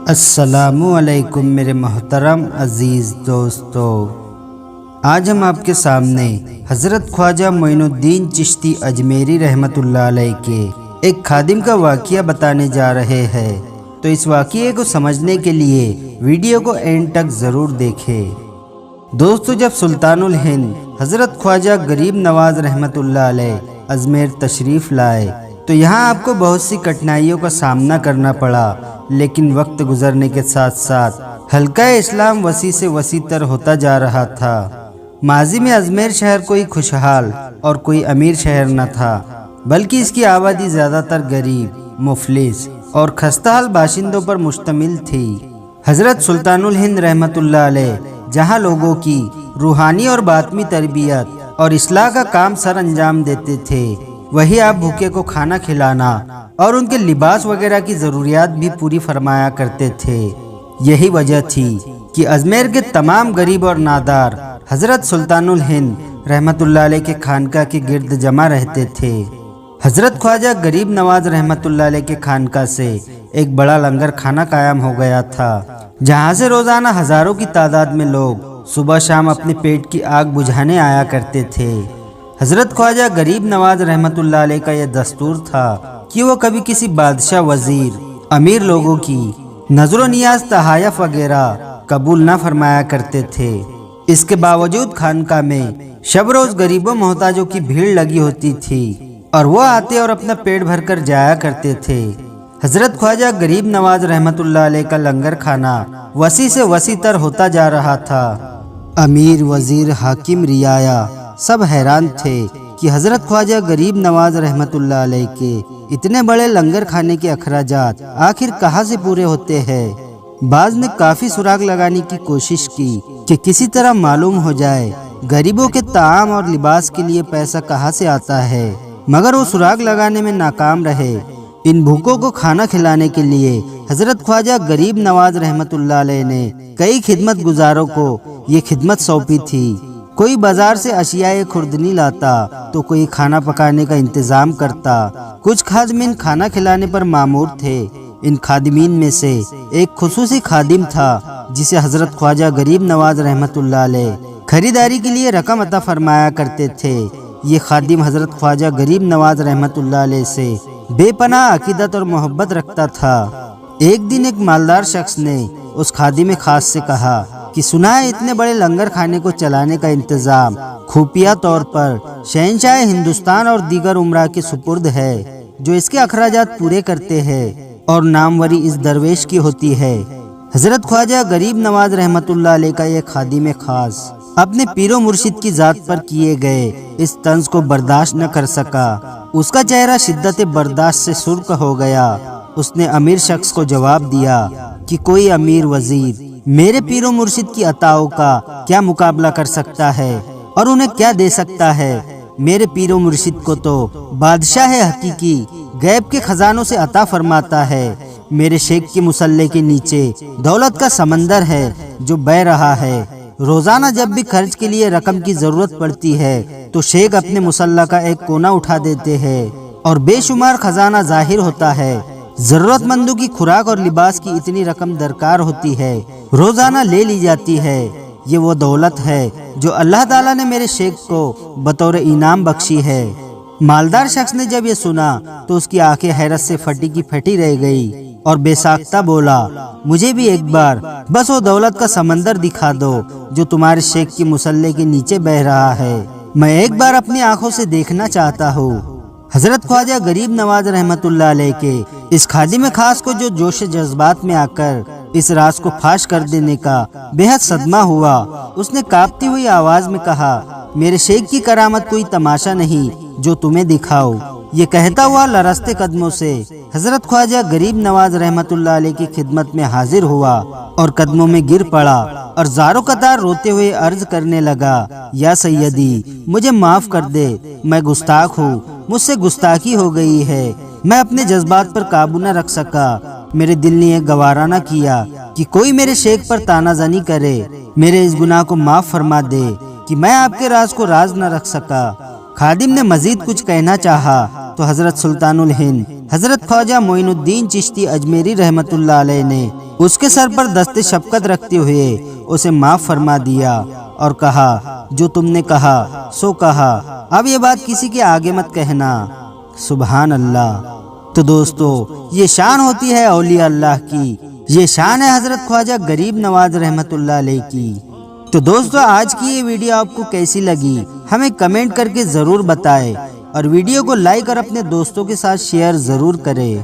السلام علیکم میرے محترم عزیز دوستو، آج ہم آپ کے سامنے حضرت خواجہ معین الدین چشتی اجمیری رحمۃ اللہ علیہ کے ایک خادم کا واقعہ بتانے جا رہے ہیں، تو اس واقعے کو سمجھنے کے لیے ویڈیو کو اینڈ تک ضرور دیکھیں۔ دوستو، جب سلطان الہند حضرت خواجہ غریب نواز رحمۃ اللہ علیہ اجمیر تشریف لائے تو یہاں آپ کو بہت سی کٹھنائیوں کا سامنا کرنا پڑا، لیکن وقت گزرنے کے ساتھ ساتھ حلقہ اسلام وسیع سے وسیع تر ہوتا جا رہا تھا۔ ماضی میں اجمیر شہر کوئی خوشحال اور کوئی امیر شہر نہ تھا، بلکہ اس کی آبادی زیادہ تر غریب، مفلس اور خستہ حال باشندوں پر مشتمل تھی۔ حضرت سلطان الہند رحمۃ اللہ علیہ جہاں لوگوں کی روحانی اور باطنی تربیت اور اصلاح کا کام سر انجام دیتے تھے، وہی آپ بھوکے کو کھانا کھلانا اور ان کے لباس وغیرہ کی ضروریات بھی پوری فرمایا کرتے تھے۔ یہی وجہ تھی کہ اجمیر کے تمام غریب اور نادار حضرت سلطان الہند رحمۃ اللہ علیہ کے خانقاہ کے گرد جمع رہتے تھے۔ حضرت خواجہ غریب نواز رحمۃ اللہ علیہ کے خانقاہ سے ایک بڑا لنگر خانہ قائم ہو گیا تھا، جہاں سے روزانہ ہزاروں کی تعداد میں لوگ صبح شام اپنے پیٹ کی آگ بجھانے آیا کرتے تھے۔ حضرت خواجہ غریب نواز رحمۃ اللہ علیہ کا یہ دستور تھا کہ وہ کبھی کسی بادشاہ، وزیر، امیر لوگوں کی نظر و نیاز، تحائف وغیرہ قبول نہ فرمایا کرتے تھے۔ اس کے باوجود خانقاہ میں شب روز غریبوں محتاجوں کی بھیڑ لگی ہوتی تھی اور وہ آتے اور اپنا پیٹ بھر کر جایا کرتے تھے۔ حضرت خواجہ غریب نواز رحمۃ اللہ علیہ کا لنگر خانہ وسیع سے وسیع تر ہوتا جا رہا تھا۔ امیر، وزیر، حاکم، رعایا سب حیران تھے کہ حضرت خواجہ غریب نواز رحمۃ اللہ علیہ کے اتنے بڑے لنگر خانے کے اخراجات آخر کہاں سے پورے ہوتے ہیں۔ بعض نے کافی سراغ لگانے کی کوشش کی کہ کسی طرح معلوم ہو جائے غریبوں کے طعام اور لباس کے لیے پیسہ کہاں سے آتا ہے، مگر وہ سراغ لگانے میں ناکام رہے۔ ان بھوکوں کو کھانا کھلانے کے لیے حضرت خواجہ غریب نواز رحمۃ اللہ علیہ نے کئی خدمت گزاروں کو یہ خدمت سونپی تھی۔ کوئی بازار سے اشیاء خوردنی لاتا تو کوئی کھانا پکانے کا انتظام کرتا۔ کچھ خادمین کھانا کھلانے پر مامور تھے۔ ان خادمین میں سے ایک خصوصی خادم تھا جسے حضرت خواجہ غریب نواز رحمۃ اللہ علیہ خریداری کے لیے رقم عطا فرمایا کرتے تھے۔ یہ خادم حضرت خواجہ غریب نواز رحمۃ اللہ علیہ سے بے پناہ عقیدت اور محبت رکھتا تھا۔ ایک دن ایک مالدار شخص نے اس خادم خاص سے کہا کہ سنا ہے اتنے بڑے لنگر خانے کو چلانے کا انتظام خفیہ طور پر شہنشاہ ہندوستان اور دیگر امراء کے سپرد ہے، جو اس کے اخراجات پورے کرتے ہیں، اور ناموری اس درویش کی ہوتی ہے۔ حضرت خواجہ غریب نواز رحمۃ اللہ علیہ کا یہ خادم خاص اپنے پیر و مرشد کی ذات پر کیے گئے اس طنز کو برداشت نہ کر سکا۔ اس کا چہرہ شدت برداشت سے سرخ ہو گیا۔ اس نے امیر شخص کو جواب دیا کہ کوئی امیر، وزیر میرے پیر و مرشد کی عطاؤں کا کیا مقابلہ کر سکتا ہے اور انہیں کیا دے سکتا ہے؟ میرے پیر و مرشد کو تو بادشاہ حقیقی غیب کے خزانوں سے عطا فرماتا ہے۔ میرے شیخ کے مصلے کے نیچے دولت کا سمندر ہے جو بہہ رہا ہے۔ روزانہ جب بھی خرچ کے لیے رقم کی ضرورت پڑتی ہے تو شیخ اپنے مصلہ کا ایک کونا اٹھا دیتے ہیں اور بے شمار خزانہ ظاہر ہوتا ہے۔ ضرورت مندوں کی خوراک اور لباس کی اتنی رقم درکار ہوتی ہے، روزانہ لے لی جاتی ہے۔ یہ وہ دولت ہے جو اللہ تعالیٰ نے میرے شیخ کو بطور انعام بخشی ہے۔ مالدار شخص نے جب یہ سنا تو اس کی آنکھیں حیرت سے پھٹی کی پھٹی رہ گئی اور بے ساختہ بولا، مجھے بھی ایک بار بس وہ دولت کا سمندر دکھا دو جو تمہارے شیخ کے مصلے کے نیچے بہہ رہا ہے، میں ایک بار اپنی آنکھوں سے دیکھنا چاہتا ہوں۔ حضرت خواجہ غریب نواز رحمۃ اللہ علیہ کے اس خادم خاص کو جو جوش جذبات میں آ کر اس راز کو فاش کر دینے کا بے حد صدمہ ہوا، اس نے کانپتی ہوئی آواز میں کہا، میرے شیخ کی کرامت کوئی تماشا نہیں جو تمہیں دکھاؤ۔ یہ کہتا ہوا لرزتے قدموں سے حضرت خواجہ غریب نواز رحمۃ اللہ علیہ کی خدمت میں حاضر ہوا اور قدموں میں گر پڑا اور زاروں قطار روتے ہوئے عرض کرنے لگا، یا سیدی، مجھے معاف کر دے، میں گستاخ ہوں، مجھ سے گستاخی ہو گئی ہے، میں اپنے جذبات پر قابو نہ رکھ سکا، میرے دل نے یہ گوارا نہ کیا کہ کوئی میرے شیخ پر طعنہ زنی کرے، میرے اس گناہ کو معاف فرما دے کہ میں آپ کے راز کو راز نہ رکھ سکا۔ خادم نے مزید کچھ کہنا چاہا تو حضرت سلطان الہند حضرت خواجہ معین الدین چشتی اجمیری رحمۃ اللہ علیہ نے اس کے سر پر دست شفقت رکھتے ہوئے اسے معاف فرما دیا اور کہا جو تم نے کہا سو کہا، اب یہ بات کسی کے آگے مت کہنا۔ سبحان اللہ۔ تو دوستو یہ شان ہوتی ہے اولیاء اللہ کی، یہ شان ہے حضرت خواجہ غریب نواز رحمت اللہ علیہ کی۔ تو دوستو آج کی یہ ویڈیو آپ کو کیسی لگی ہمیں کمنٹ کر کے ضرور بتائیں، اور ویڈیو کو لائک اور اپنے دوستوں کے ساتھ شیئر ضرور کریں۔